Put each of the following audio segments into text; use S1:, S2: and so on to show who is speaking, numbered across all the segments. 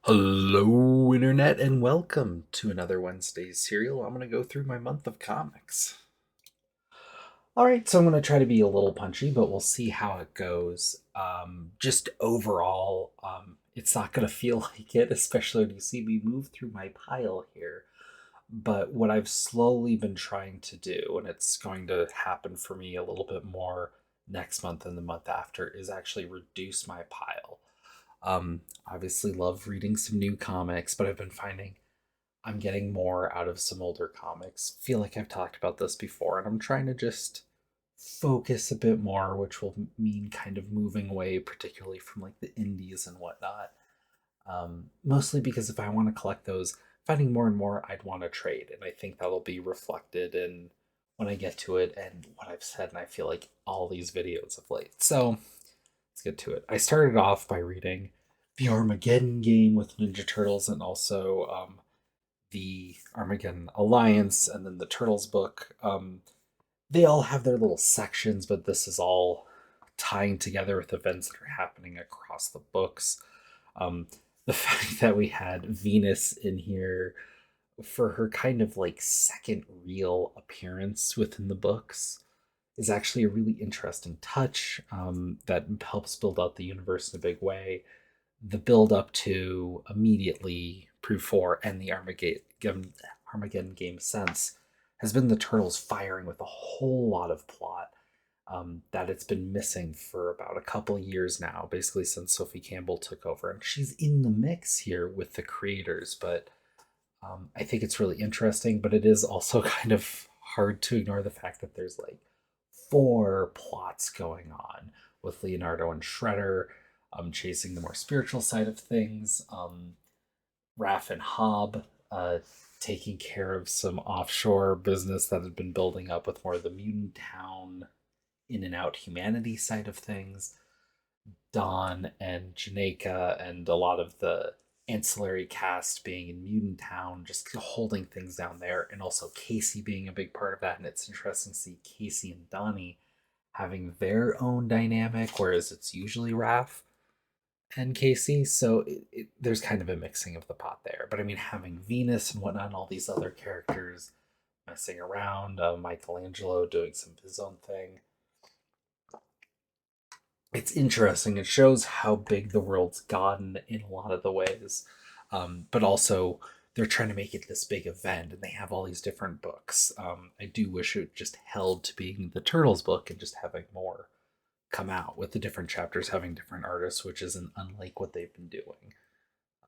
S1: Hello, Internet, and welcome to another Wednesday's serial. I'm going to go through my month of comics. All right, so I'm going to try to be a little punchy, but we'll see how it goes. Just overall, it's not going to feel like it, especially when you see me move through my pile here. But what I've slowly been trying to do, and it's going to happen for me a little bit more next month and the month after, is actually reduce my pile. Obviously, love reading some new comics, but I've been finding I'm getting more out of some older comics. Feel like I've talked about this before, and I'm trying to just focus a bit more, which will mean kind of moving away, particularly from like the indies and whatnot. Mostly because if I want to collect those, finding more and more, I'd want to trade, and I think that'll be reflected in when I get to it and what I've said, and I feel like all these videos of late. So let's get to it. I started off by reading the Armageddon game with Ninja Turtles and also the Armageddon Alliance and then the Turtles book. They all have their little sections, but this is all tying together with events that are happening across the books. Um, the fact that we had Venus in here for her kind of like second real appearance within the books is actually a really interesting touch that helps build out the universe in a big way. The build up to immediately Proof 4 and the Armageddon game since has been the Turtles firing with a whole lot of plot that it's been missing for about a couple of years now, basically since Sophie Campbell took over. And she's in the mix here with the creators, but I think it's really interesting, but it is also kind of hard to ignore the fact that there's like four plots going on with Leonardo and Shredder chasing the more spiritual side of things, Raph and Hob taking care of some offshore business that had been building up with more of the mutant town in and out humanity side of things, Don and Janeka and a lot of the ancillary cast being in Mutant Town, just holding things down there, and also Casey being a big part of that. And it's interesting to see Casey and Donnie having their own dynamic, whereas it's usually Raph and Casey. So there's kind of a mixing of the pot there. But I mean, having Venus and whatnot, and all these other characters messing around, Michelangelo doing some of his own thing, it's interesting. It shows how big the world's gotten in a lot of the ways, but also they're trying to make it this big event, and they have all these different books. I do wish it just held to being the Turtles book and just having more come out with the different chapters having different artists, which isn't unlike what they've been doing.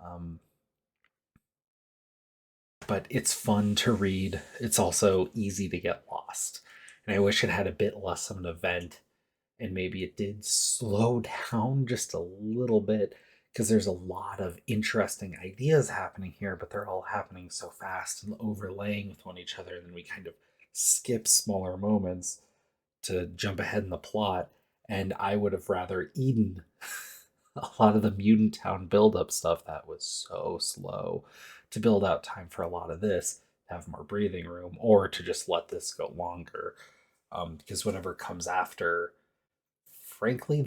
S1: Um, but it's fun to read. It's also easy to get lost, and I wish it had a bit less of an event and maybe it did slow down just a little bit because there's a lot of interesting ideas happening here, but they're all happening so fast and overlaying with one each other. And then we kind of skip smaller moments to jump ahead in the plot. And I would have rather eaten a lot of the Mutant Town build-up stuff that was so slow to build out time for a lot of this, to have more breathing room, or to just let this go longer. Because whatever comes after, frankly,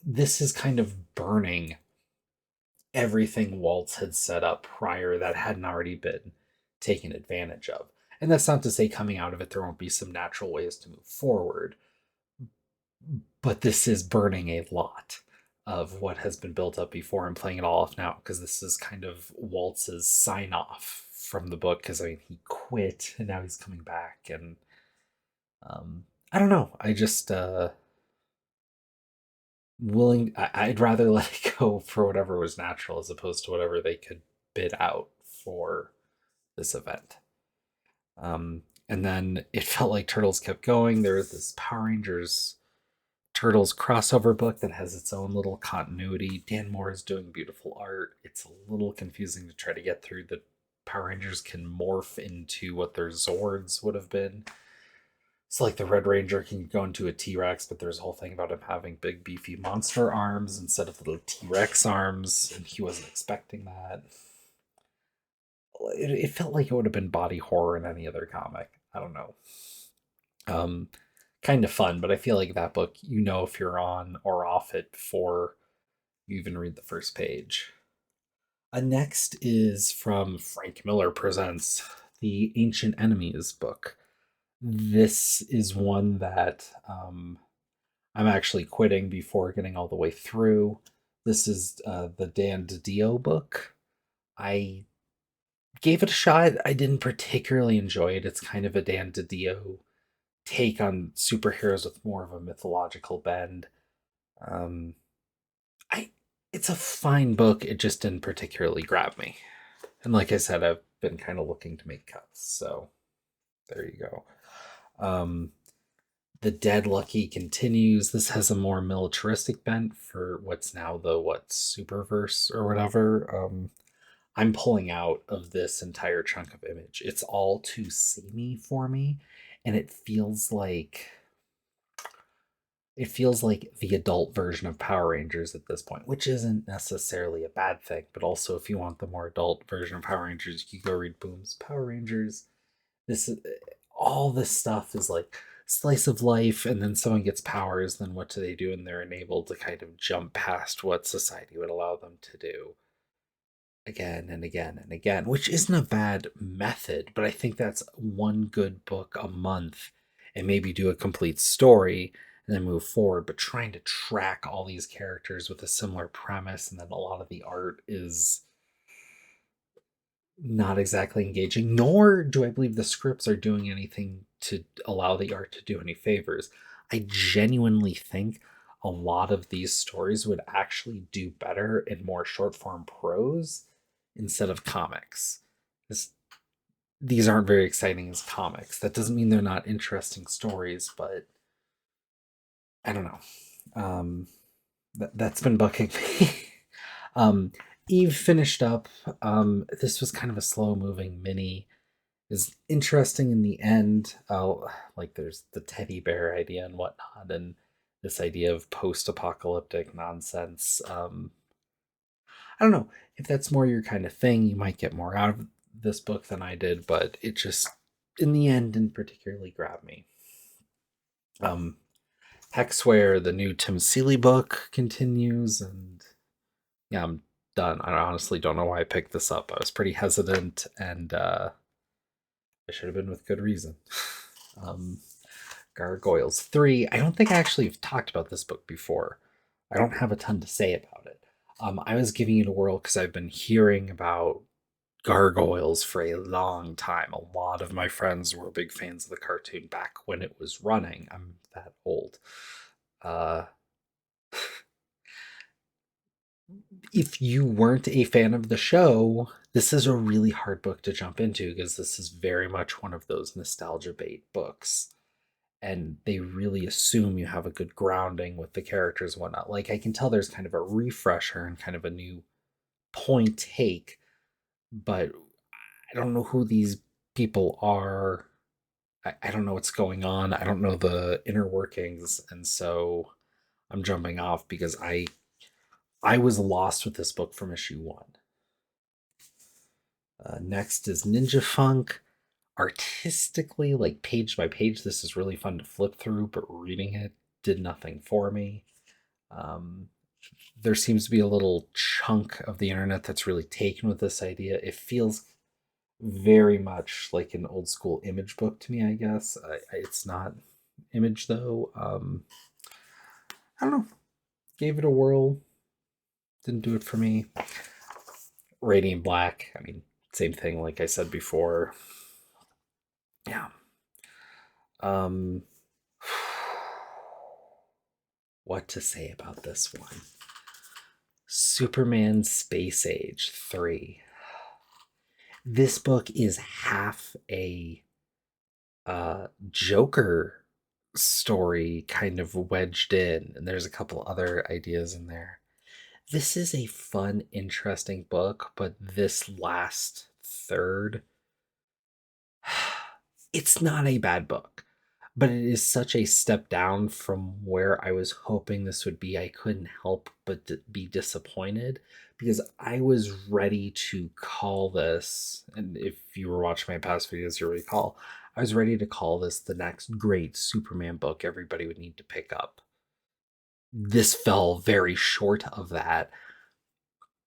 S1: this is kind of burning everything Waltz had set up prior that hadn't already been taken advantage of. And that's not to say coming out of it there won't be some natural ways to move forward, but this is burning a lot of what has been built up before and playing it all off now because this is kind of Waltz's sign off from the book because I mean he quit and now he's coming back and I don't know. I just I'd rather let it go for whatever was natural as opposed to whatever they could bid out for this event. And then it felt like Turtles kept going. There was this Power Rangers Turtles crossover book that has its own little continuity. Dan Moore is doing beautiful art. It's a little confusing to try to get through. The Power Rangers can morph into what their Zords would have been. It's like the Red Ranger can go into a T Rex, but there's a whole thing about him having big, beefy monster arms instead of little T Rex arms, and he wasn't expecting that. It felt like it would have been body horror in any other comic. I don't know. Um, Kind of fun, but I feel like that book, you know, if you're on or off it before you even read the first page. Next is from Frank Miller Presents the Ancient Enemies book. This is one that I'm actually quitting before getting all the way through. This is the Dan DiDio book. I gave it a shot. I didn't particularly enjoy it. It's kind of a Dan DiDio take on superheroes with more of a mythological bend. Um, I it's a fine book. It just didn't particularly grab me. And like I said, I've been kind of looking to make cuts. So there you go. Um, the Dead Lucky continues. This has a more militaristic bent for what's now the Superverse or whatever. I'm pulling out of this entire chunk of Image. It's all too samey for me, and it feels like the adult version of Power Rangers at this point, which isn't necessarily a bad thing. But also, if you want the more adult version of Power Rangers, you can go read Boom's Power Rangers. This is all this stuff is like slice of life, and then someone gets powers. Then what do they do? And they're enabled to kind of jump past what society would allow them to do again and again and again, which isn't a bad method, but I think that's one good book a month and maybe do a complete story and then move forward. But trying to track all these characters with a similar premise and then a lot of the art is not exactly engaging, nor do I believe the scripts are doing anything to allow the art to do any favors. I genuinely think a lot of these stories would actually do better in more short form prose instead of comics. This, these aren't very exciting as comics. That doesn't mean they're not interesting stories, but I don't know. That's been bucking me. um, Eve finished up. This was kind of a slow moving mini. Is interesting in the end. Like there's the teddy bear idea and whatnot, and this idea of post apocalyptic nonsense. I don't know if that's more your kind of thing. You might get more out of this book than I did, but it just, in the end, didn't particularly grab me. Um, Hexware, the new Tim Seeley book, continues, and yeah, I'm done. I honestly don't know why I picked this up. I was pretty hesitant, and I should have been with good reason. um, Gargoyles 3. I don't think I actually have talked about this book before. I don't have a ton to say about it. I was giving it a whirl because I've been hearing about Gargoyles for a long time. A lot of my friends were big fans of the cartoon back when it was running. I'm that old. Uh, if you weren't a fan of the show, this is a really hard book to jump into because this is very much one of those nostalgia bait books. And they really assume you have a good grounding with the characters and whatnot. Like, I can tell there's kind of a refresher and kind of a new point take, but I don't know who these people are. I don't know what's going on. I don't know the inner workings. And so I'm jumping off because I was lost with this book from issue one. Next is Ninja Funk. Artistically, like page by page, this is really fun to flip through, but reading it did nothing for me. Um, there seems to be a little chunk of the internet that's really taken with this idea. It feels very much like an old school Image book to me, I guess. It's not Image though. I don't know. Gave it a whirl. Didn't do it for me. Radiant Black. I mean, same thing. Like I said before. Yeah. Um, what to say about this one? Superman Space Age 3. This book is half a Joker story kind of wedged in, and there's a couple other ideas in there. This is a fun, interesting book, but this last third, it's not a bad book, but it is such a step down from where I was hoping this would be. I couldn't help but be disappointed because I was ready to call this, and if you were watching my past videos, you'll recall, I was ready to call this the next great Superman book everybody would need to pick up. This fell very short of that.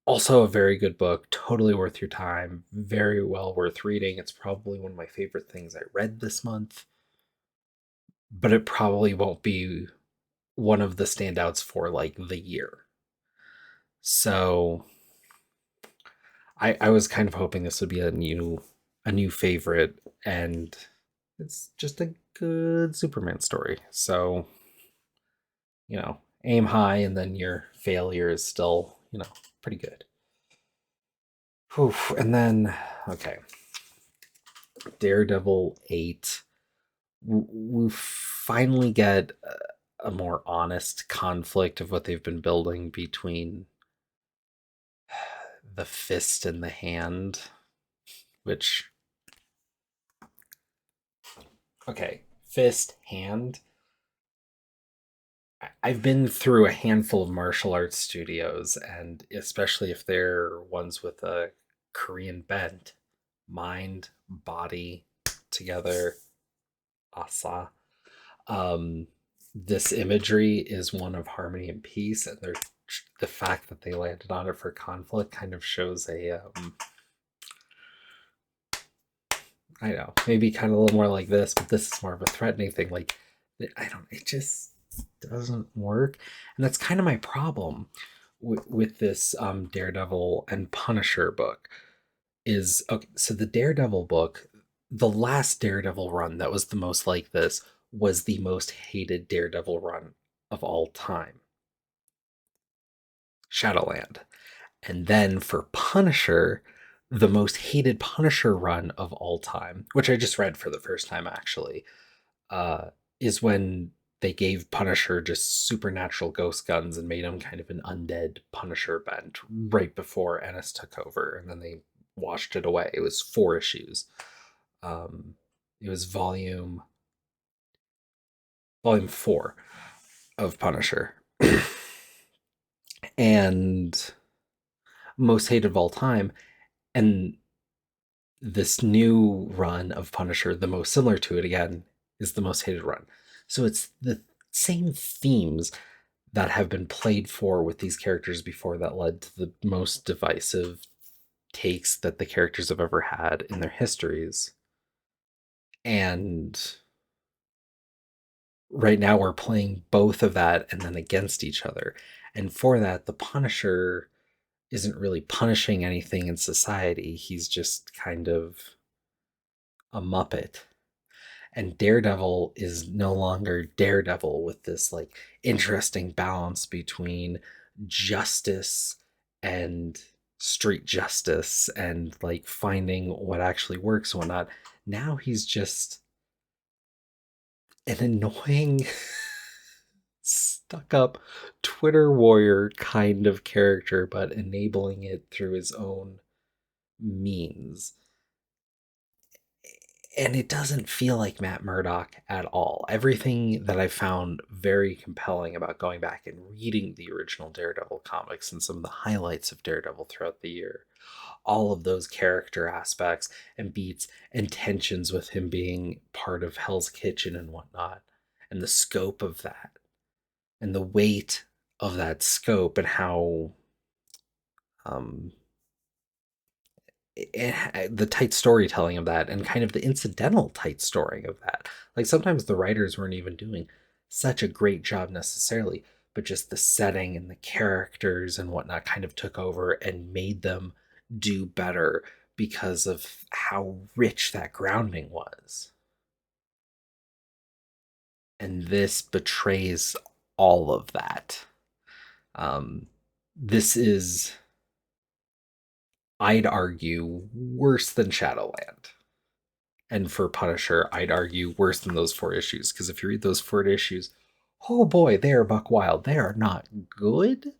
S1: Also, a very good book, totally worth your time, very well worth reading. It's probably one of my favorite things I read this month, but it probably won't be one of the standouts for like the year. So I was kind of hoping this would be a new favorite, and it's just a good Superman story. So, aim high and then your failure is still, pretty good. Whew. And then, okay, Daredevil 8. We finally get a more honest conflict of what they've been building between the fist and the hand, which, okay, fist, hand. I've been through a handful of martial arts studios, and especially if they're ones with a Korean bent, mind, body together, asa. Um, this imagery is one of harmony and peace, and the fact that they landed on it for conflict kind of shows I know, maybe kind of a little more like this, but this is more of a threatening thing. Like, it just doesn't work. And that's kind of my problem with this Daredevil and Punisher book is, okay, so the Daredevil book, the last Daredevil run that was the most like this was the most hated Daredevil run of all time, Shadowland. And then for Punisher, the most hated Punisher run of all time, which I just read for the first time actually, uh, is when they gave Punisher just supernatural ghost guns and made him kind of an undead Punisher bent right before Ennis took over, and then they washed it away. It was 4 issues. Um, it was volume 4 of Punisher, and most hated of all time. And this new run of Punisher, the most similar to it again, is the most hated run. So it's the same themes that have been played for with these characters before that led to the most divisive takes that the characters have ever had in their histories. And right now we're playing both of that and then against each other. And for that, the Punisher isn't really punishing anything in society. He's just kind of a muppet. And Daredevil is no longer Daredevil with this like interesting balance between justice and street justice and like finding what actually works and whatnot. Now he's just an annoying stuck up Twitter warrior kind of character, but enabling it through his own means. And it doesn't feel like Matt Murdock at all. Everything that I found very compelling about going back and reading the original Daredevil comics and some of the highlights of Daredevil throughout the year, all of those character aspects and beats and tensions with him being part of Hell's Kitchen and whatnot, and the scope of that, and the weight of that scope, and how um, the tight storytelling of that, and kind of the incidental tight storying of that. Like sometimes the writers weren't even doing such a great job necessarily, but just the setting and the characters and whatnot kind of took over and made them do better because of how rich that grounding was. And this betrays all of that. This is, I'd argue, worse than Shadowland. And for Punisher, I'd argue worse than those 4 issues. Because if you read those 4 issues, oh boy, they are buck wild. They are not good.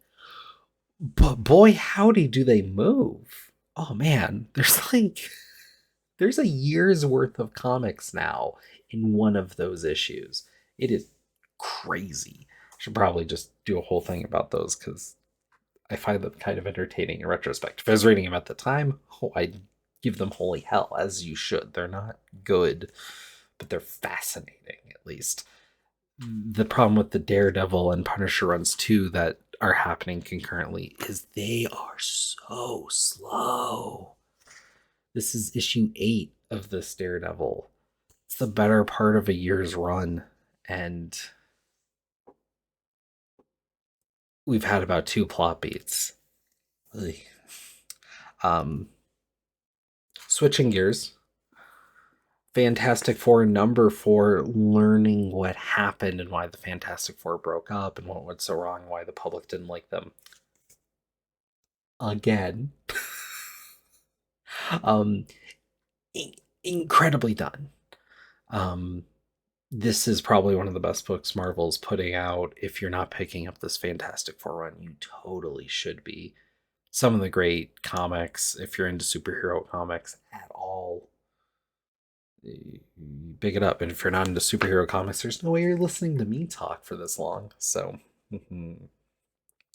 S1: But boy, howdy do they move. Oh man, there's a year's worth of comics now in one of those issues. It is crazy. Should probably just do a whole thing about those because I find them kind of entertaining in retrospect. If I was reading them at the time, I'd give them holy hell, as you should. They're not good, but they're fascinating, at least. The problem with the Daredevil and Punisher runs too that are happening concurrently is they are so slow. This is issue 8 of this Daredevil. It's the better part of a year's run, and we've had about 2 plot beats. Ugh. Um, Switching gears, Fantastic Four number 4, learning what happened and why the Fantastic Four broke up and what went so wrong, why the public didn't like them. Again. um, Incredibly done. This is probably one of the best books Marvel's putting out. If you're not picking up this Fantastic Four run, you totally should be. Some of the great comics, if you're into superhero comics at all, pick it up. And if you're not into superhero comics, there's no way you're listening to me talk for this long. So,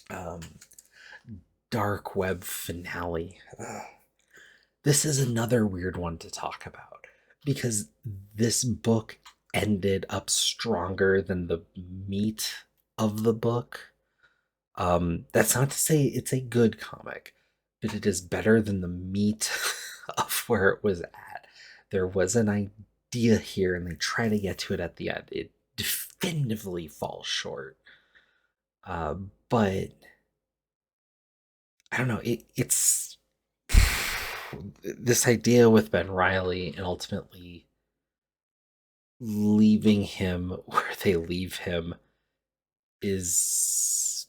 S1: um, Dark Web finale. This is another weird one to talk about because this book ended up stronger than the meat of the book. That's not to say it's a good comic, but it is better than the meat of where it was at. There was an idea here, and they try to get to it at the end. It definitively falls short. But I don't know. It's this idea with Ben Riley and ultimately leaving him where they leave him is,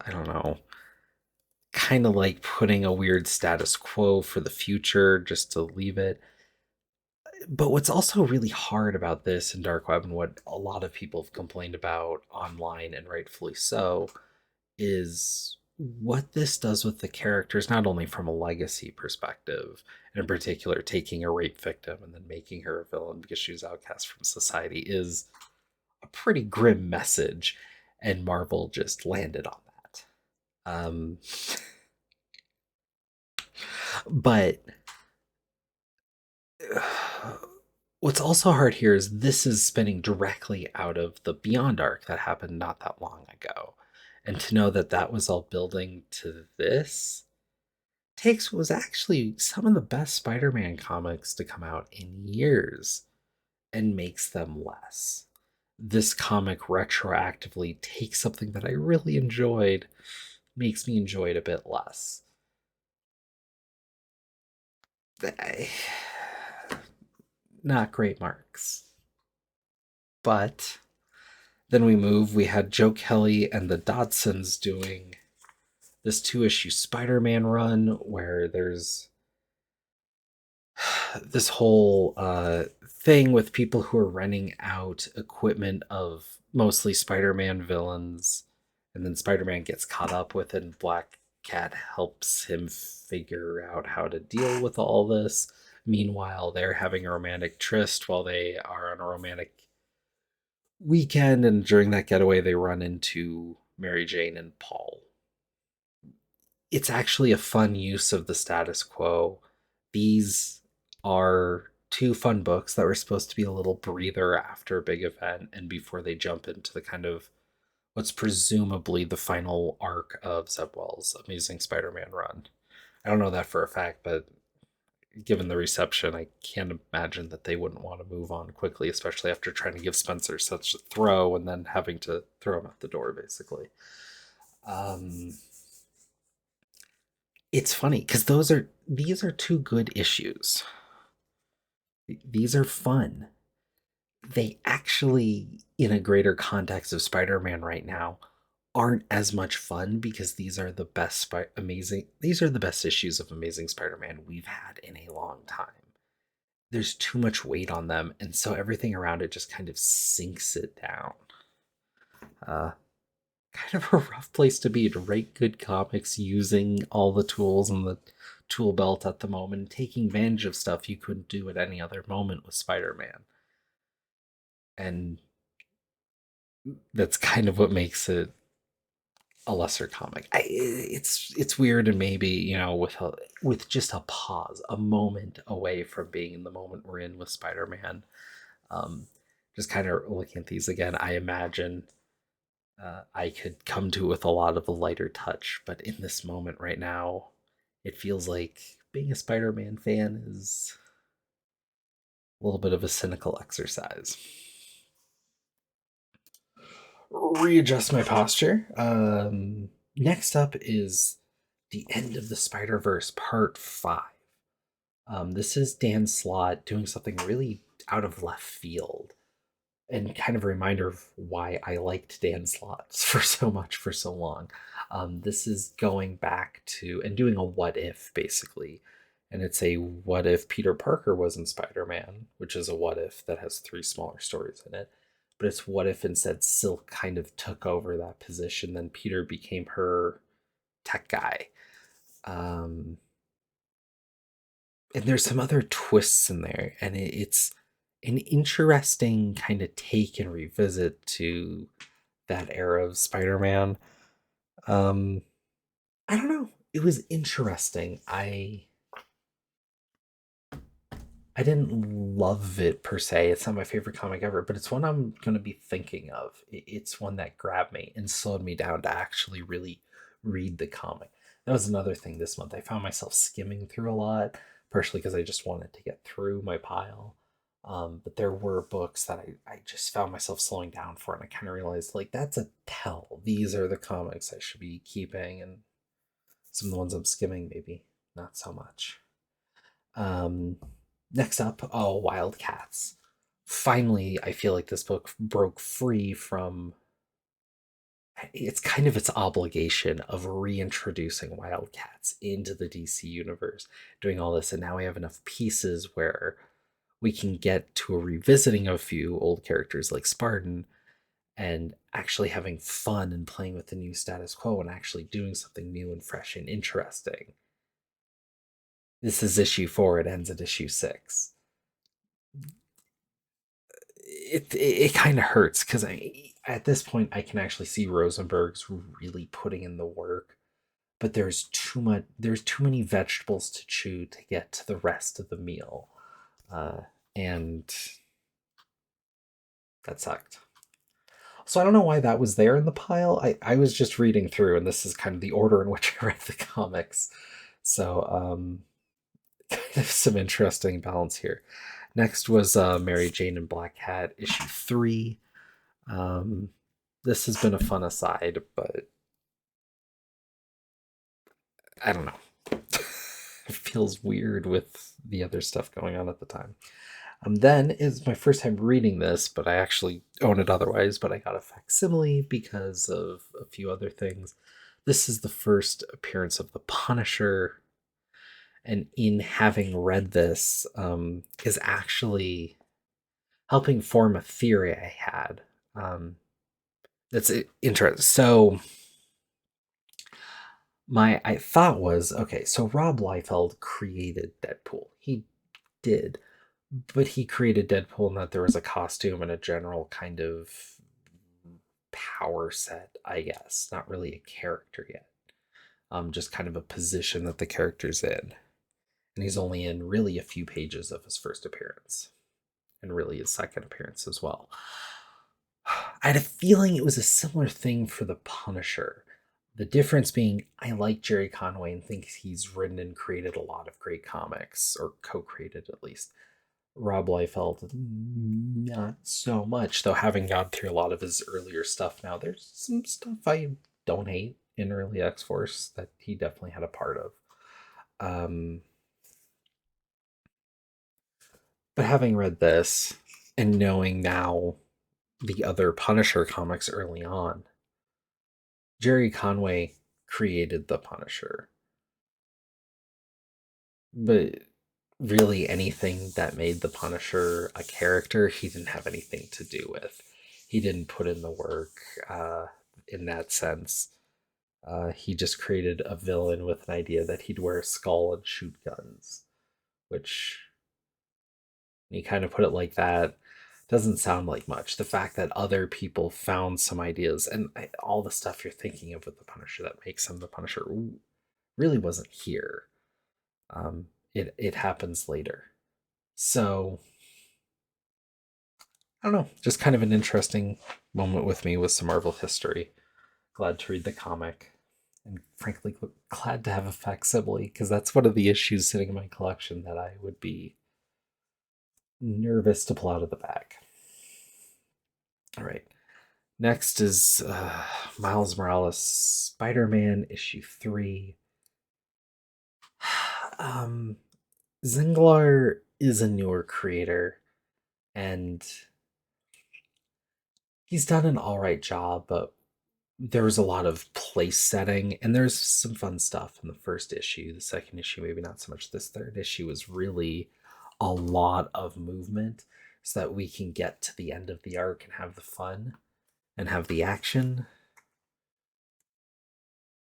S1: I don't know, kind of like putting a weird status quo for the future just to leave it. But what's also really hard about this in Dark Web, and what a lot of people have complained about online, and rightfully so, is what this does with the characters, not only from a legacy perspective, and in particular, taking a rape victim and then making her a villain because she was outcast from society, is a pretty grim message. And Marvel just landed on that. But what's also hard here is this is spinning directly out of the Beyond arc that happened not that long ago. And to know that that was all building to this takes what was actually some of the best Spider-Man comics to come out in years and makes them less. This comic retroactively takes something that I really enjoyed, makes me enjoy it a bit less. Not great marks. But then we had Joe Kelly and the Dodsons doing this 2-issue Spider-Man run where there's this whole thing with people who are renting out equipment of mostly Spider-Man villains, and then Spider-Man gets caught up with it, and Black Cat helps him figure out how to deal with all this. Meanwhile, they're having a romantic tryst while they are on a romantic weekend, and during that getaway, they run into Mary Jane and Paul. It's actually a fun use of the status quo. These are 2 fun books that were supposed to be a little breather after a big event and before they jump into the kind of what's presumably the final arc of Zeb Wells' Amazing Spider-Man run. I don't know that for a fact, but given the reception, I can't imagine that they wouldn't want to move on quickly, especially after trying to give Spencer such a throw and then having to throw him out the door, basically. It's funny because these are 2 good issues. These are fun. They actually, in a greater context of Spider-Man right now, aren't as much fun because these are the best these are the best issues of Amazing Spider-Man we've had in a long time. There's too much weight on them, and so everything around it just kind of sinks it down. Kind of a rough place to be, to write good comics using all the tools and the tool belt at the moment, taking advantage of stuff you couldn't do at any other moment with Spider-Man. And that's kind of what makes it a lesser comic. It's weird, and maybe, with just a pause, a moment away from being in the moment we're in with Spider-Man. Just kind of looking at these again, I imagine I could come to it with a lot of a lighter touch, but in this moment right now, it feels like being a Spider Man fan is a little bit of a cynical exercise. Readjust my posture. Next up is the end of the Spider Verse Part 5. This is Dan Slott doing something really out of left field and kind of a reminder of why I liked Dan Slott for so much for so long. This is going back to and doing a what if basically. And it's a what if Peter Parker wasn't Spider Man, which is a what if that has three smaller stories in it. But it's what if instead Silk kind of took over that position, then Peter became her tech guy. Um, and there's some other twists in there, and it's an interesting kind of take and revisit to that era of Spider-Man. Um, I don't know. It was interesting. I didn't love it per se. It's not my favorite comic ever, but it's one I'm going to be thinking of. It's one that grabbed me and slowed me down to actually really read the comic. That was another thing this month. I found myself skimming through a lot, partially because I just wanted to get through my pile. But there were books that I just found myself slowing down for, and I kind of realized, like, that's a tell. These are the comics I should be keeping, and some of the ones I'm skimming, maybe not so much. Um, Next up, oh, Wildcats. Finally, I feel like this book broke free from it's kind of its obligation of reintroducing Wildcats into the DC universe, doing all this, and now we have enough pieces where we can get to a revisiting of a few old characters like Spartan and actually having fun and playing with the new status quo and actually doing something new and fresh and interesting. This is issue 4, it ends at issue 6. It kind of hurts because I at this point I can actually see Rosenberg's really putting in the work, but there's too many vegetables to chew to get to the rest of the meal, uh, and that sucked. So I don't know why that was there in the pile. I was just reading through, and this is kind of the order in which I read the comics. So kind of some interesting balance here. Next was Mary Jane and Black Cat issue 3. Um, this has been a fun aside, but I don't know. It feels weird with the other stuff going on at the time. Then is my first time reading this, but I actually own it otherwise, but I got a facsimile because of a few other things. This is the first appearance of the Punisher, and in having read this, is actually helping form a theory I had. That's interesting. So my I thought was okay. So Rob Liefeld created Deadpool. He did, but he created Deadpool in that there was a costume and a general kind of power set, I guess. Not really a character yet. Just kind of a position that the character's in. And he's only in really a few pages of his first appearance. And really his second appearance as well. I had a feeling it was a similar thing for the Punisher. The difference being, I like Jerry Conway and think he's written and created a lot of great comics, or co created at least. Rob Liefeld, not so much, though having gone through a lot of his earlier stuff now, there's some stuff I don't hate in early X Force that he definitely had a part of. Um, but having read this and knowing now the other Punisher comics early on, Jerry Conway created the Punisher. But really, anything that made the Punisher a character, he didn't have anything to do with. He didn't put in the work in that sense. He just created a villain with an idea that he'd wear a skull and shoot guns, which, when you kind of put it like that, doesn't sound like much. The fact that other people found some ideas and all the stuff you're thinking of with the Punisher that makes him the Punisher really wasn't here. It happens later. So I don't know, just kind of an interesting moment with me with some Marvel history. Glad to read the comic, and frankly, glad to have a facsimile because that's one of the issues sitting in my collection that I would be nervous to pull out of the bag. All right. Next is Miles Morales Spider Man issue 3. um, Zinglar is a newer creator, and he's done an alright job, but there was a lot of place setting, and there's some fun stuff in the first issue. The second issue, maybe not so much. This third issue was really a lot of movement so that we can get to the end of the arc and have the fun and have the action.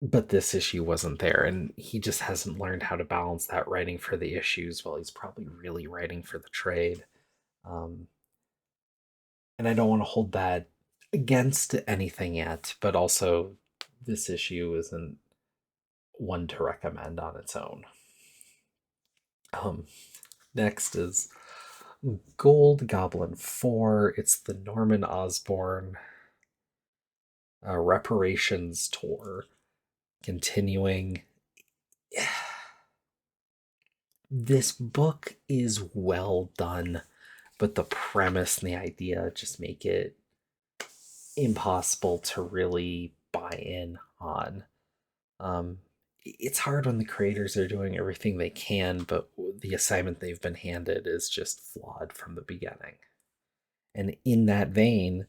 S1: But this issue wasn't there, and he just hasn't learned how to balance that writing for the issues while he's probably really writing for the trade. Um, and I don't want to hold that against anything yet, but also this issue isn't one to recommend on its own. Um, Next is Gold Goblin 4. It's the Norman Osborn reparations tour continuing. This book is well done, but the premise and the idea just make it impossible to really buy in on. Um, it's hard when the creators are doing everything they can, but the assignment they've been handed is just flawed from the beginning. And in that vein,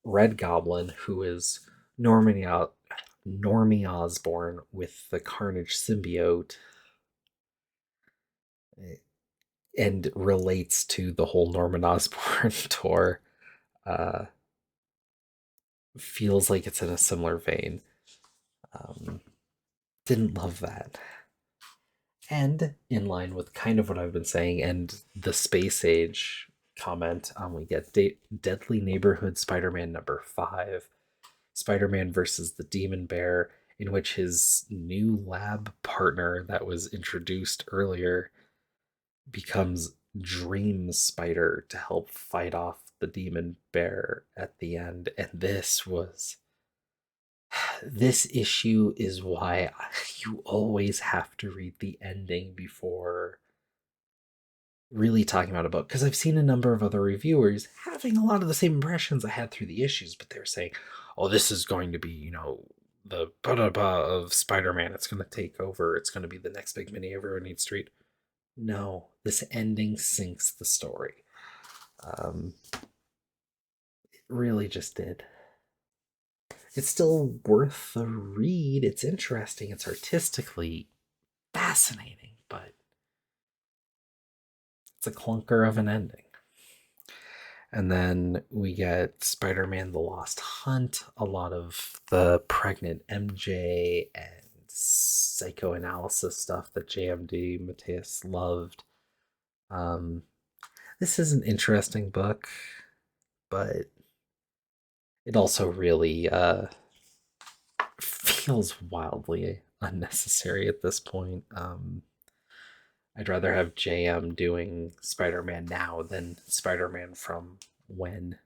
S1: Red Goblin, who is Normie Osborn with the Carnage symbiote, and relates to the whole Norman Osborn tour, uh, feels like it's in a similar vein. Didn't love that. And in line with kind of what I've been saying and the Space Age comment, we get Deadly Neighborhood Spider-Man number 5, Spider-Man versus the Demon Bear, in which his new lab partner that was introduced earlier becomes Dream Spider to help fight off the Demon Bear at the end. And this issue is why you always have to read the ending before really talking about a book, because I've seen a number of other reviewers having a lot of the same impressions I had through the issues, but they're saying, "Oh, this is going to be, the of Spider-Man. It's going to take over. It's going to be the next big mini everyone needs to read." No, this ending sinks the story. It really just did. It's still worth the read. It's interesting. It's artistically fascinating, but it's a clunker of an ending. And then we get Spider Man The Lost Hunt, a lot of the pregnant MJ and psychoanalysis stuff that JMD Mateus loved. Um, this is an interesting book, but it also really feels wildly unnecessary at this point. I'd rather have JM doing Spider Man now than Spider Man from when.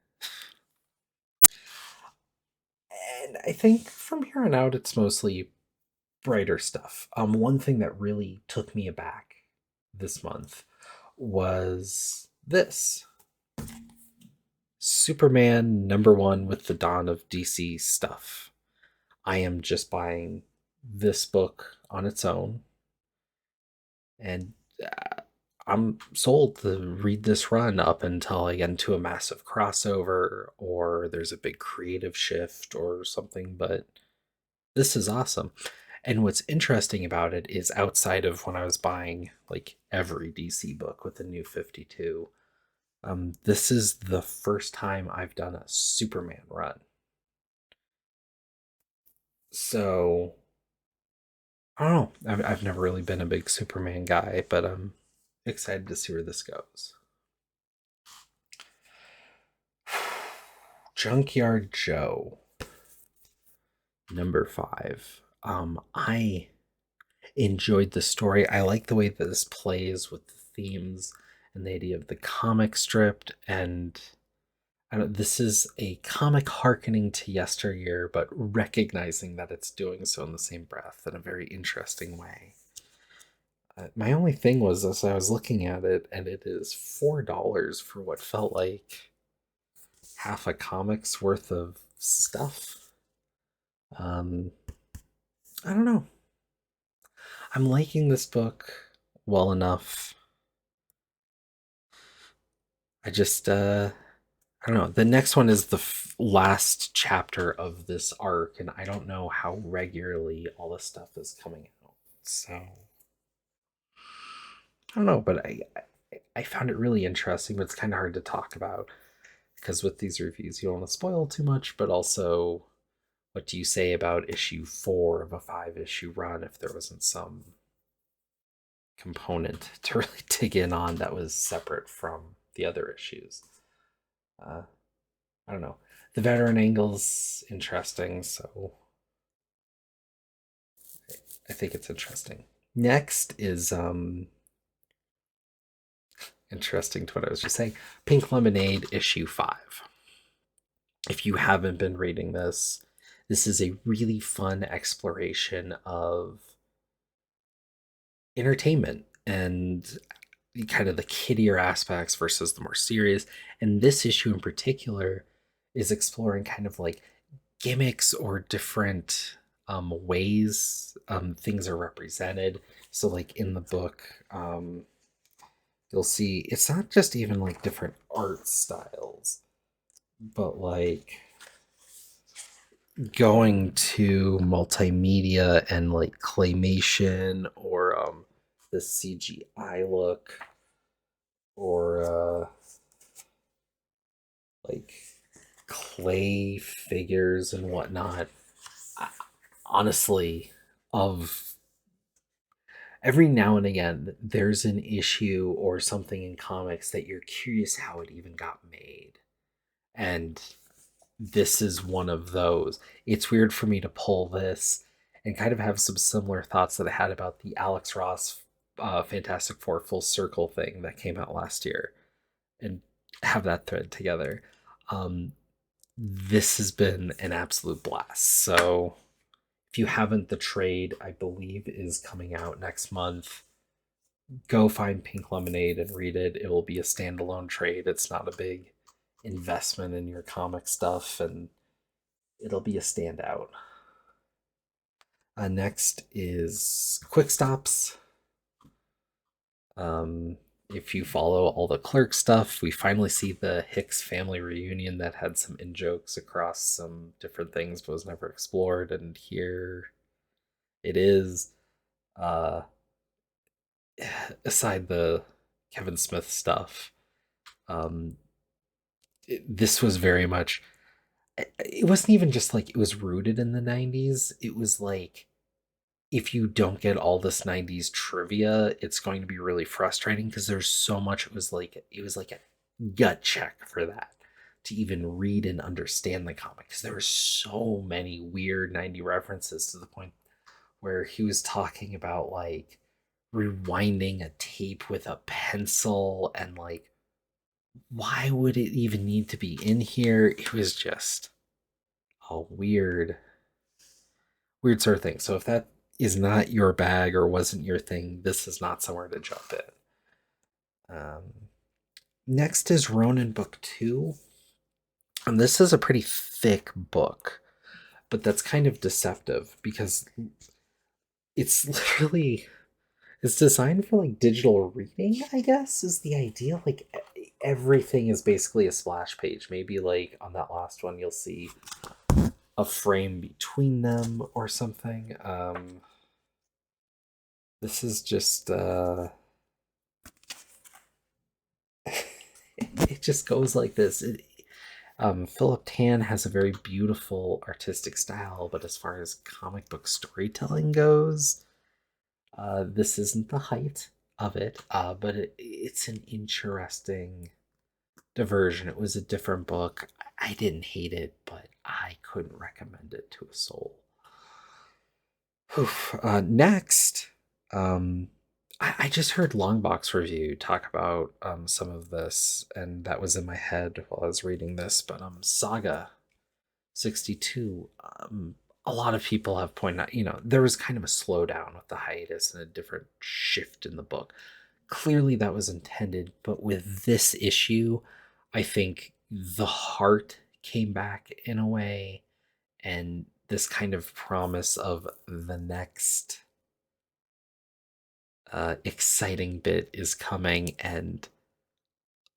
S1: And I think from here on out, it's mostly brighter stuff. One thing that really took me aback this month was this Superman #1 with the Dawn of DC stuff. I am just buying this book on its own, and I'm sold to read this run up until I get into a massive crossover or there's a big creative shift or something, but this is awesome. And what's interesting about it is outside of when I was buying like every DC book with the new 52, this is the first time I've done a Superman run. So I don't know. I've never really been a big Superman guy, but I'm excited to see where this goes. Junkyard Joe, #5. I enjoyed the story. I like the way that this plays with the themes and the idea of the comic strip and I don't, this is a comic hearkening to yesteryear, but recognizing that it's doing so in the same breath in a very interesting way. My only thing was, as I was looking at it, and it is $4 for what felt like half a comic's worth of stuff. Um, I don't know. I'm liking this book well enough. I just, I don't know. The next one is the last chapter of this arc, and I don't know how regularly all this stuff is coming out. So, I don't know, but I found it really interesting, but it's kind of hard to talk about because with these reviews, you don't want to spoil too much, but also, what do you say about issue 4 of a 5 issue run if there wasn't some component to really dig in on that was separate from the other issues? Uh, I don't know. The veteran angle's interesting, so I think it's interesting. Next is interesting to what I was just saying. Pink Lemonade issue 5. If you haven't been reading this, this is a really fun exploration of entertainment and kind of the kiddier aspects versus the more serious. And this issue in particular is exploring kind of like gimmicks or different ways things are represented. So, like in the book, you'll see it's not just even like different art styles, but like going to multimedia and like claymation or the CGI look or like clay figures and whatnot. Honestly, of every now and again, there's an issue or something in comics that you're curious how it even got made. And this is one of those. It's weird for me to pull this and kind of have some similar thoughts that I had about the Alex Ross Fantastic Four Full Circle thing that came out last year and have that thread together. Um, this has been an absolute blast. So if you haven't, the trade, I believe, is coming out next month. Go find Pink Lemonade and read it. It will be a standalone trade. It's not a big investment in your comic stuff, and it'll be a standout. Next is Quick Stops. If you follow all the Clerk stuff, we finally see the Hicks family reunion that had some in jokes across some different things but was never explored, and here it is. Uh, Aside the Kevin Smith stuff, um, this was very much. It wasn't even just like it was rooted in the 90s. It was like if you don't get all this 90s trivia, it's going to be really frustrating because there's so much. It was like a gut check for that to even read and understand the comic because there were so many weird 90 references to the point where he was talking about like rewinding a tape with a pencil and like why would it even need to be in here? It was just a weird sort of thing. So if that is not your bag or wasn't your thing, this is not somewhere to jump in. Next is Ronin Book 2. And this is a pretty thick book, but that's kind of deceptive because it's literally it's designed for like digital reading, I guess, is the idea. Like everything is basically a splash page. Maybe like on that last one you'll see a frame between them or something. This is just it just goes like this. Philip Tan has a very beautiful artistic style, but as far as comic book storytelling goes, this isn't the height of it, but it's an interesting diversion. It was a different book. I didn't hate it, but I couldn't recommend it to a soul. Next, um, I just heard Longbox Review talk about some of this, and that was in my head while I was reading this. But Saga 62, a lot of people have pointed out, there was kind of a slowdown with the hiatus and a different shift in the book. Clearly, that was intended, but with this issue, I think the heart came back in a way, and this kind of promise of the next exciting bit is coming. And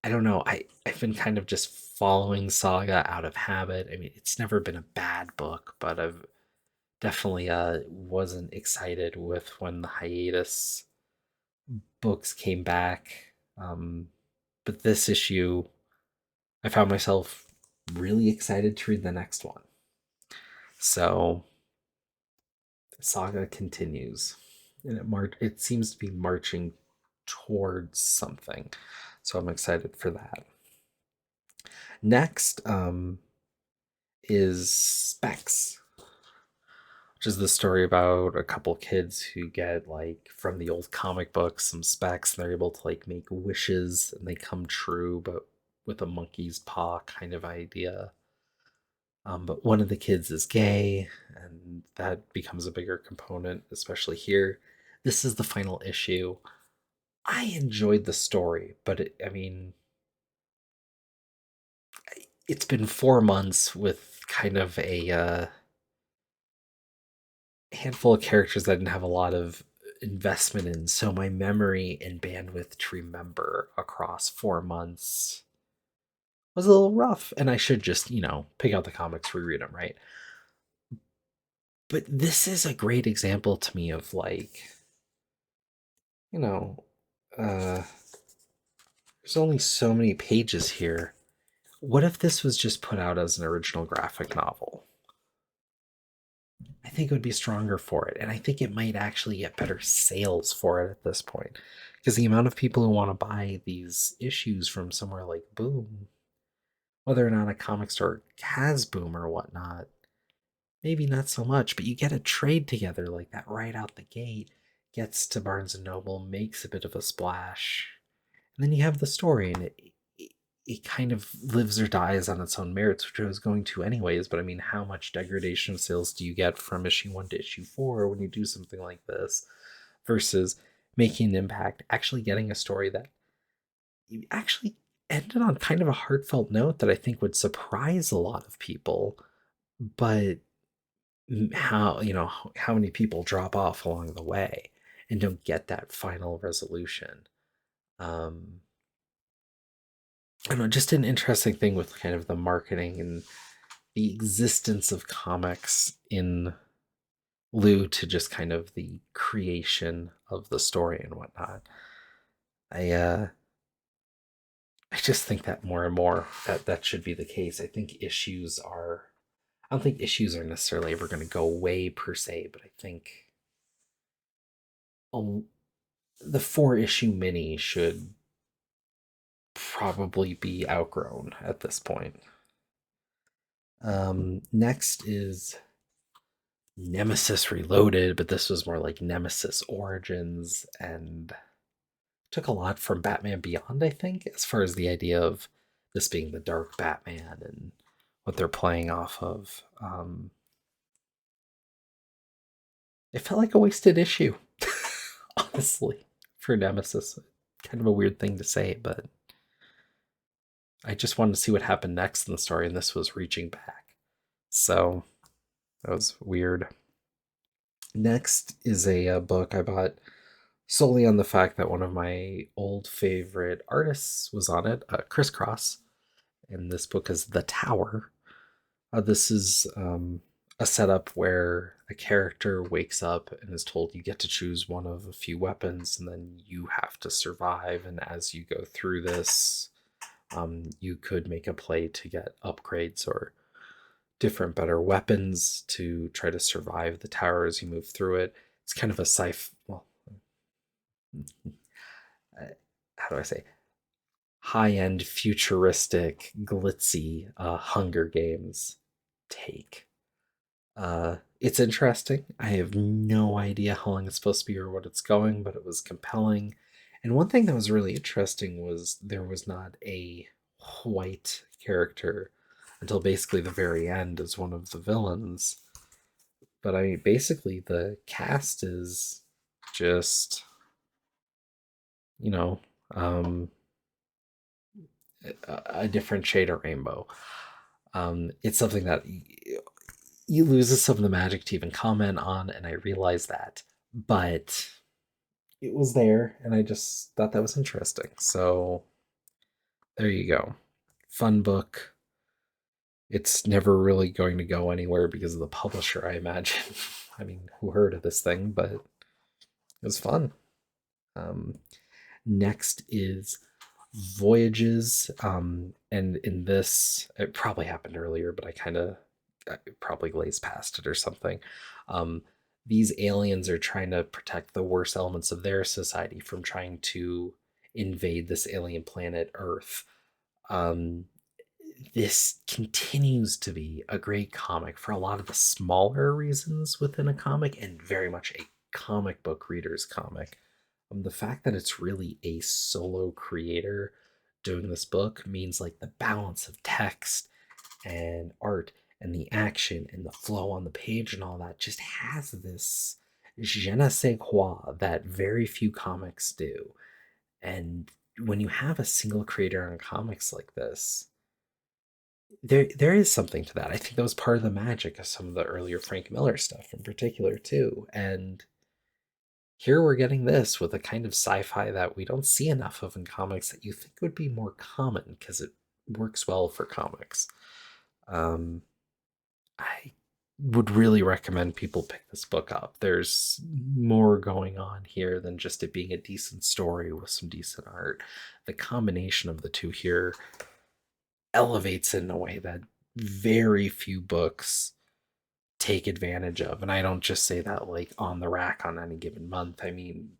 S1: I don't know, I've been kind of just following Saga out of habit. I mean, it's never been a bad book, but I've definitely wasn't excited with when the hiatus books came back. But this issue, I found myself really excited to read the next one. So the saga continues, and it seems to be marching towards something. So I'm excited for that. Next is Specs, which is the story about a couple kids who get, like, from the old comic books some specs, and they're able to, like, make wishes and they come true, but with a monkey's paw kind of idea. But one of the kids is gay, and that becomes a bigger component, especially here. This is the final issue. I enjoyed the story, but I mean, it's been 4 months with kind of a handful of characters that I didn't have a lot of investment in, so my memory and bandwidth to remember across 4 months was a little rough, and I should just, pick out the comics, reread them, right? But this is a great example to me of, like, you know, uh, there's only so many pages here. What if this was just put out as an original graphic novel? I think it would be stronger for it, and I think it might actually get better sales for it at this point, because the amount of people who want to buy these issues from somewhere like Boom, whether or not a comic store has Boom or whatnot, maybe not so much, but you get a trade together like that right out the gate, gets to Barnes and Noble, makes a bit of a splash, and then you have the story, and it kind of lives or dies on its own merits, which I was going to anyways. But I mean, how much degradation of sales do you get from issue 1 to issue 4 when you do something like this versus making an impact, actually getting a story that you actually ended on kind of a heartfelt note that I think would surprise a lot of people. But how many people drop off along the way and don't get that final resolution? um I don't know, just an interesting thing with kind of the marketing and the existence of comics in lieu to just kind of the creation of the story and whatnot. I uh I just think that more and more that should be the case. I don't think issues are necessarily ever going to go away per se, but I think a, the 4 issue mini should probably be outgrown at this point. Next is Nemesis Reloaded, but this was more like Nemesis Origins, and took a lot from Batman Beyond, I think, as far as the idea of this being the dark Batman and what they're playing off of. It felt like a wasted issue, honestly, for Nemesis. Kind of a weird thing to say, but I just wanted to see what happened next in the story, and this was reaching back. So that was weird. Next is a book I bought solely on the fact that one of my old favorite artists was on it, Criss Cross, and this book is The Tower. This is a setup where a character wakes up and is told you get to choose one of a few weapons, and then you have to survive. And as you go through this, you could make a play to get upgrades or different, better weapons to try to survive the tower as you move through it. It's kind of a well, how do I say, high-end, futuristic, glitzy Hunger Games take. It's interesting. I have no idea how long it's supposed to be or what it's going, but it was compelling. And one thing that was really interesting was there was not a white character until basically the very end as one of the villains. But I mean, basically, the cast is just, you know, um, a different shade of rainbow. It's something that you loses some of the magic to even comment on, and I realize that. But it was there, and I just thought that was interesting. So there you go. Fun book. It's never really going to go anywhere because of the publisher, I imagine. I mean, who heard of this thing? But it was fun. Um, Next is Voyages. And in this, it probably happened earlier, but I probably glazed past it or something. Um, these aliens are trying to protect the worst elements of their society from trying to invade this alien planet Earth. Um, this continues to be a great comic for a lot of the smaller reasons within a comic, and very much a comic book reader's comic. The fact that it's really a solo creator doing this book means like the balance of text and art and the action and the flow on the page and all that just has this je ne sais quoi that very few comics do. And when you have a single creator on comics like this, there is something to that. I think that was part of the magic of some of the earlier Frank Miller stuff in particular too. And here we're getting this with a kind of sci-fi that we don't see enough of in comics that you think would be more common because it works well for comics. Um, I would really recommend people pick this book up. There's more going on here than just it being a decent story with some decent art. The combination of the two here elevates it in a way that very few books take advantage of. And I don't just say that like on the rack on any given month. I mean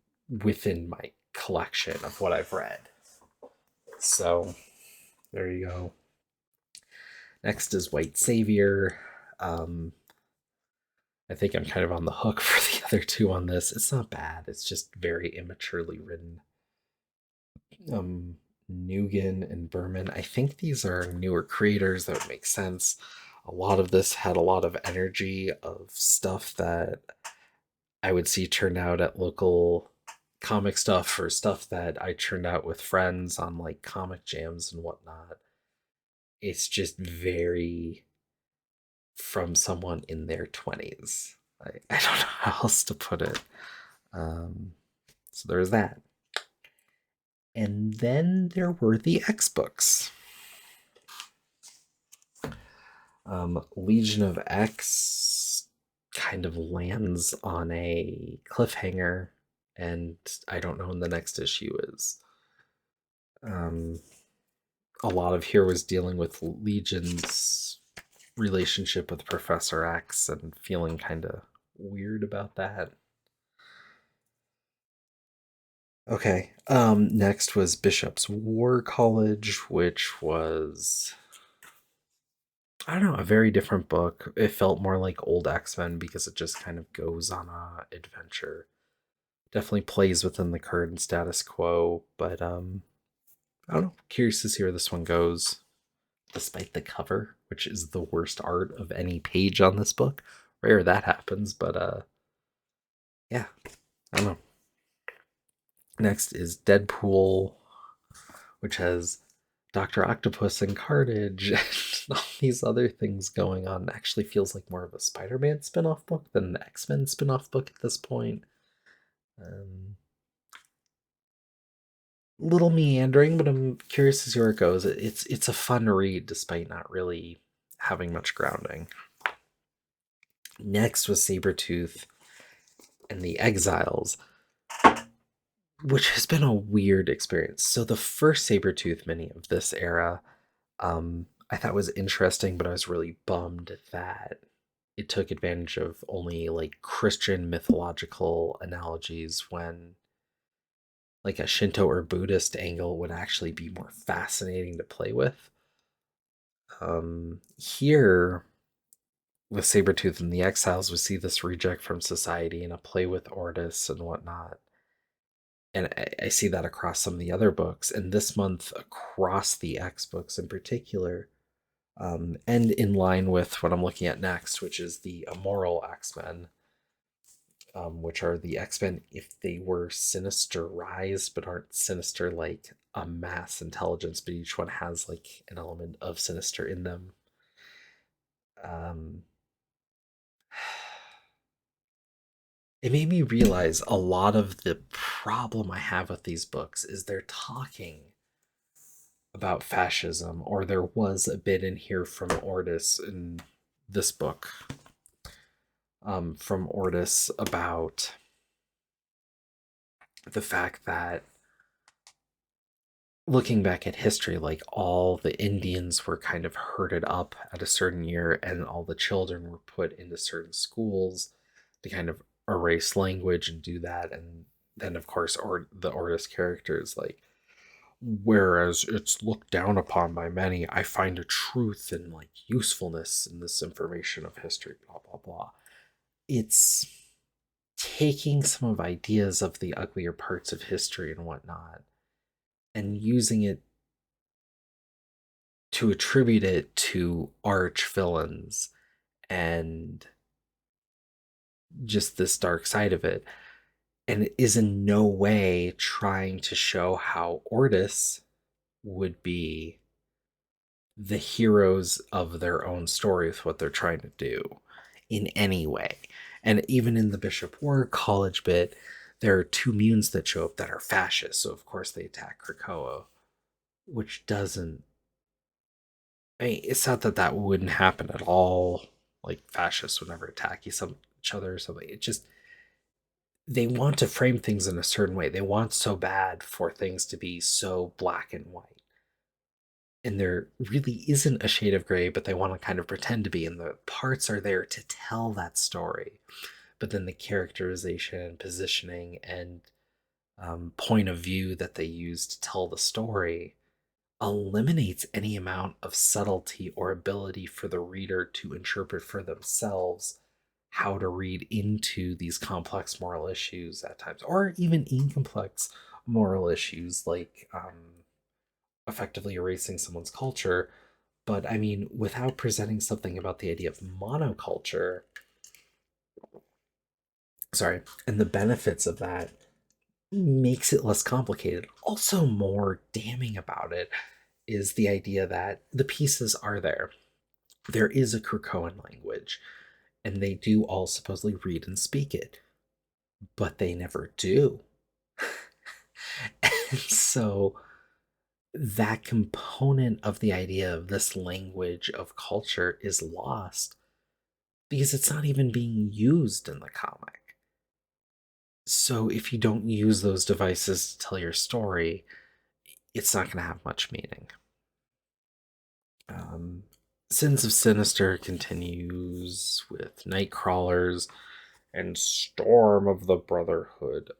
S1: within my collection of what I've read. So there you go. Next is White Savior. Um, I think I'm kind of on the hook for the other two on this. It's not bad. It's just very immaturely written. Um, Nugan and Berman. I think these are newer creators. That would make sense. A lot of this had a lot of energy of stuff that I would see turned out at local comic stuff or stuff that I turned out with friends on like comic jams and whatnot. It's just very from someone in their 20s. I don't know how else to put it. Um, so there's that. And then there were the X books. Legion of X kind of lands on a cliffhanger, and I don't know when the next issue is. Um, a lot of here was dealing with Legion's relationship with Professor X and feeling kind of weird about that. Okay. Next was Bishop's War College, which was, I don't know, a very different book. It felt more like old X-Men because it just kind of goes on a adventure. Definitely plays within the current status quo, but I don't know. Curious to see where this one goes. Despite the cover, which is the worst art of any page on this book. Rare that happens, but yeah, I don't know. Next is Deadpool, which has Dr. Octopus and Carnage and all these other things going on. It actually feels like more of a Spider-Man spin-off book than the X-Men spin-off book at this point. Um, little meandering, but I'm curious to see where it goes. It's a fun read despite not really having much grounding. Next was Sabretooth and the Exiles, which has been a weird experience. So the first Sabretooth mini of this era, I thought was interesting, but I was really bummed that it took advantage of only like Christian mythological analogies when like a Shinto or Buddhist angle would actually be more fascinating to play with. Here with Sabretooth and the Exiles, we see this reject from society and a play with Ordis and whatnot. And I see that across some of the other books. And this month, across the X books in particular, and in line with what I'm looking at next, which is the Immoral X-Men, which are the X-Men if they were sinisterized but aren't sinister like a mass intelligence, but each one has like an element of sinister in them. Um, it made me realize a lot of the problem I have with these books is they're talking about fascism, or there was a bit in here from Ordis in this book, from Ordis about the fact that looking back at history, like all the Indians were kind of herded up at a certain year, and all the children were put into certain schools to kind of erase language and do that. And then, of course, or the Ordis characters like, whereas it's looked down upon by many, I find a truth and like usefulness in this information of history. Blah blah blah. It's taking some of ideas of the uglier parts of history and whatnot and using it to attribute it to arch villains and just this dark side of it, and it is in no way trying to show how Ordis would be the heroes of their own story with what they're trying to do in any way. And even in the Bishop War College bit, there are two mutants that show up that are fascists, so of course they attack Krakoa, which doesn't. I mean, it's not that that wouldn't happen at all. Like fascists would never attack each other or something. It just they want to frame things in a certain way. They want so bad for things to be so black and white. And there really isn't a shade of gray, but they want to kind of pretend to be. And the parts are there to tell that story. But then the characterization and positioning and point of view that they use to tell the story eliminates any amount of subtlety or ability for the reader to interpret for themselves how to read into these complex moral issues at times, or even incomplex moral issues like effectively erasing someone's culture. But I mean, without presenting something about the idea of monoculture, sorry, and the benefits of that makes it less complicated. Also, more damning about it is the idea that the pieces are there. There is a Krakoan language, and they do all supposedly read and speak it, but they never do. And so that component of the idea of this language of culture is lost because it's not even being used in the comic. So if you don't use those devices to tell your story, it's not going to have much meaning. Um, Sins of Sinister continues with Nightcrawlers and Storm of the Brotherhood.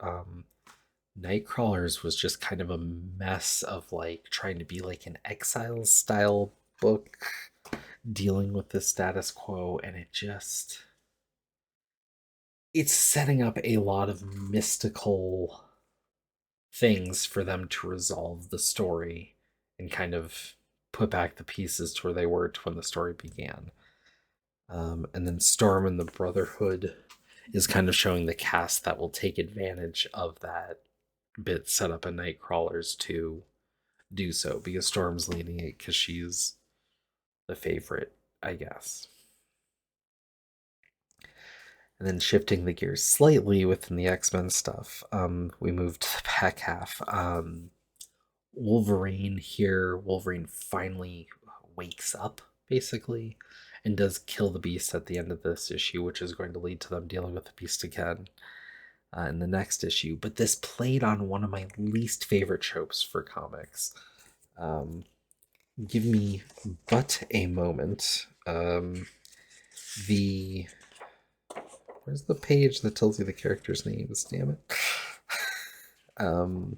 S1: Nightcrawlers was just kind of a mess of like trying to be like an Exile style book dealing with the status quo, and it's setting up a lot of mystical things for them to resolve the story and kind of put back the pieces to where they were to when the story began. And then Storm and the Brotherhood is kind of showing the cast that will take advantage of that bit set up in Nightcrawlers to do so, because Storm's leading it because she's the favorite, I guess. And then shifting the gears slightly within the X-Men stuff, we moved to the back half. Wolverine finally wakes up, basically, and does kill the Beast at the end of this issue, which is going to lead to them dealing with the Beast again in the next issue. But this played on one of my least favorite tropes for comics. Give me but a moment. The Where's the page that tells you the characters' names? Damn it. um,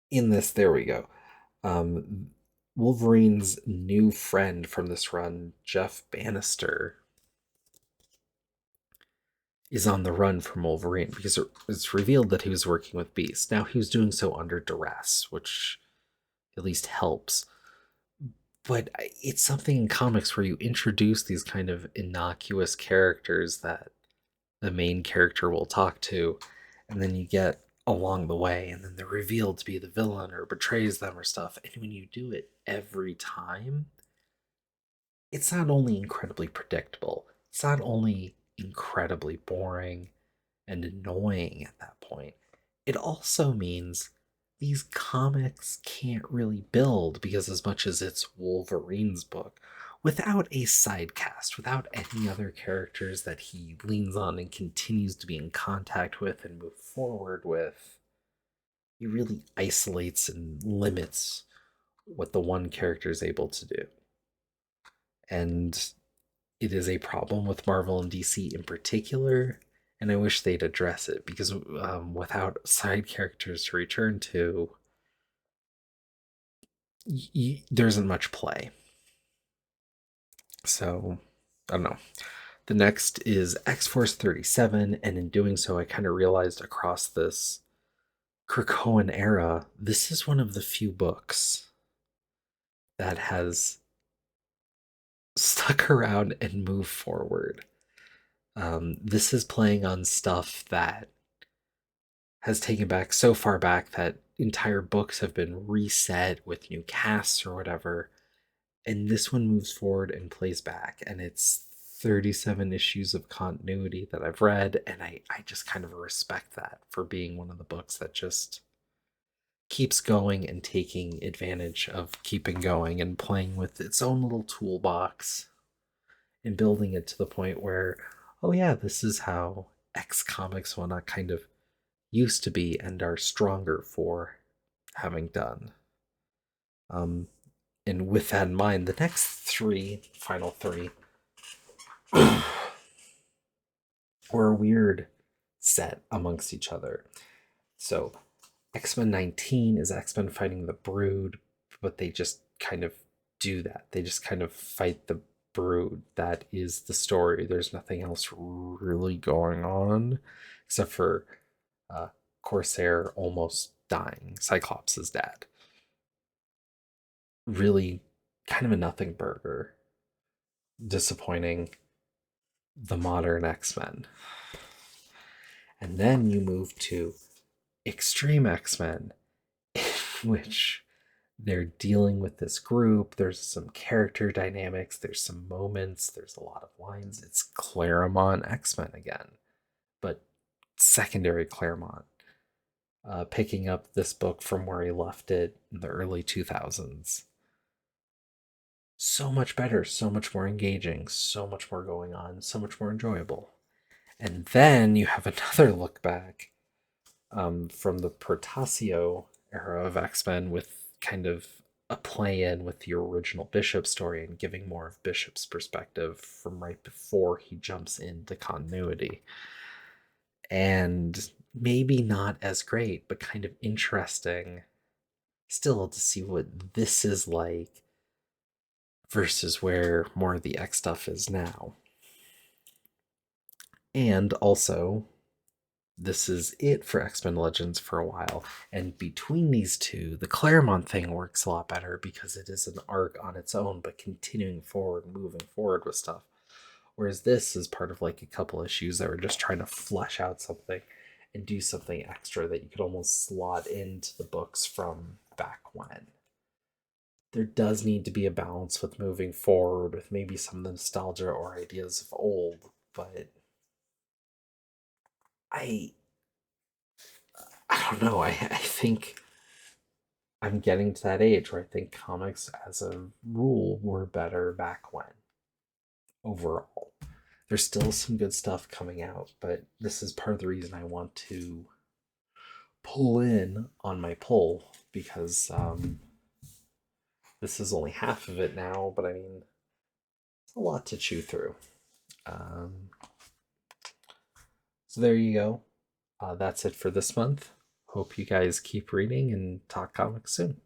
S1: in this, there we go. Wolverine's new friend from this run, Jeff Bannister, is on the run from Wolverine because it's revealed that he was working with Beast. Now, he was doing so under duress, which at least helps. But it's something in comics where you introduce these kind of innocuous characters that the main character will talk to, and then you get along the way, and then they're revealed to be the villain or betrays them or stuff. And when you do it every time, it's not only incredibly predictable, it's not only incredibly boring and annoying at that point, it also means these comics can't really build because, as much as it's Wolverine's book, without a side cast, without any other characters that he leans on and continues to be in contact with and move forward with, he really isolates and limits what the one character is able to do. And it is a problem with Marvel and DC in particular, and I wish they'd address it because without side characters to return to, there isn't much play. So, I don't know. The next is X-Force 37, and in doing so, I kind of realized across this Krakoan era, this is one of the few books that has stuck around and moved forward. This is playing on stuff that has taken back so far back that entire books have been reset with new casts or whatever. And this one moves forward and plays back. And it's 37 issues of continuity that I've read. And I just kind of respect that for being one of the books that just keeps going and taking advantage of keeping going and playing with its own little toolbox and building it to the point where, oh yeah, this is how X Comics wanna kind of used to be and are stronger for having done. And with that in mind, the next final three, were a weird set amongst each other. So X-Men 19 is X-Men fighting the Brood, but they just kind of do that. They just kind of fight the Brood. That is the story. There's nothing else really going on except for Corsair almost dying, Cyclops' dad. Really kind of a nothing burger. Disappointing. The modern X-Men. And then you move to Extreme X-Men, in which they're dealing with this group. There's some character dynamics, there's some moments, there's a lot of lines. It's Claremont X-Men again, but secondary Claremont, picking up this book from where he left it in the early 2000s. So much better, so much more engaging, so much more going on, so much more enjoyable. And then you have another look back from the Portasio era of X-Men with kind of a play in with the original Bishop story and giving more of Bishop's perspective from right before he jumps into continuity. And maybe not as great, but kind of interesting still to see what this is like versus where more of the X stuff is now. And also, this is it for X-Men Legends for a while. And between these two, the Claremont thing works a lot better because it is an arc on its own, but continuing forward, moving forward with stuff. Whereas this is part of like a couple issues that were just trying to flesh out something and do something extra that you could almost slot into the books from back when. There does need to be a balance with moving forward with maybe some of the nostalgia or ideas of old, but I don't know. I think I'm getting to that age where I think comics as a rule were better back when. Overall. There's still some good stuff coming out, but this is part of the reason I want to pull in on my pull because this is only half of it now, but I mean, it's a lot to chew through. So there you go. That's it for this month. Hope you guys keep reading and talk comics soon.